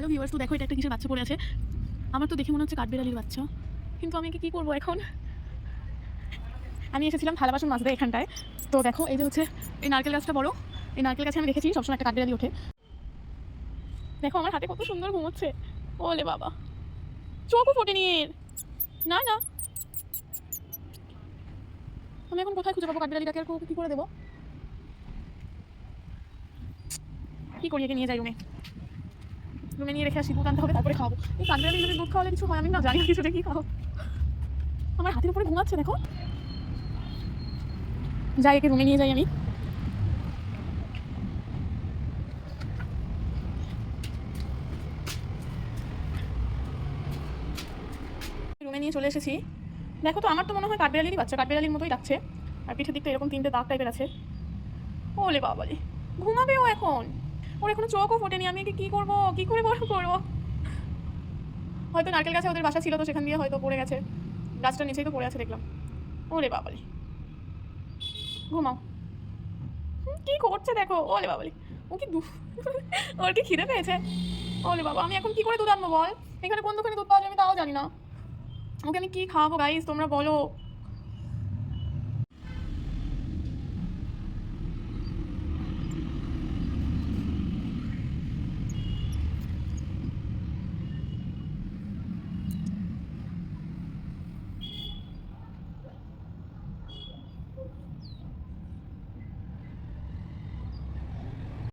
Hello viewers, তো দেখো এটা একটা কিসের বাচ্চা পড়ে আছে। আমার তো দেখে মনে হচ্ছে কাঠবিড়ালির বাচ্চা, কিন্তু আমি কি করবো এখন। আমি এসেছিলাম থালা বাসন মাজতে এখানটায়। তো দেখো এই যে হচ্ছে এই নারকেল গাছটা বড়, এই নারকেল গাছে আমি দেখেছি সবসময় একটা কাঠবিড়ালি ওঠে। দেখো আমার হাতে কত সুন্দর ঘুমোচ্ছে। ওলে বাবা, চোখও ফোটেনি এর। না না, আমি এখন কোথায় খুঁজে পাবো কাঠবিড়ালিটাকে, আর কি করে দেবো? কি করি, একে নিয়ে যাই রুমে, রুমে নিয়ে রেখে আসি, দুধ আনতে হবে তারপরে খাওয়াবো। এই কাঠবিড়ালি যদি দুধ খাওয়ালে কিছু হয় আমি না জানি না, কিছুটা কি খাও। আমার হাতের উপরে ঘুমাচ্ছে দেখো। যাই, একে রুমে নিয়ে যাই আমি। রুমে নিয়ে চলে এসেছি। দেখো তো আমার তো মনে হয় কাঠবিড়ালিরই বাচ্চা, কাঠবিড়ালির মতোই লাগছে। আর পিঠের দিকটা এরকম তিনটে দাগ টাইপের আছে। ওলে বাবালে, ঘুমাবে ও এখন? ওর এখনো চোখও ফোটেনি, আমি কি করবো, কি করে বড় করবো? হয়তো নারকেল গাছে ওদের বাসা ছিল, তো সেখান দিয়ে হয়তো পড়ে গেছে, গাছটার নিচেই তো পড়ে আছে দেখলাম। ওরে বাবালে, ঘুমাও। কি করছে দেখো, ওলে বাবালে। ও কি ওর কি খিদে পেয়েছে? ওলে বাবা, আমি এখন কি করে দুধ আনবো বল? এখানে কোন দোকানে দুধ পাওয়া যায় আমি তাও জানি না। ওকে আমি কি খাওয়াবো গাইস, তোমরা বলো।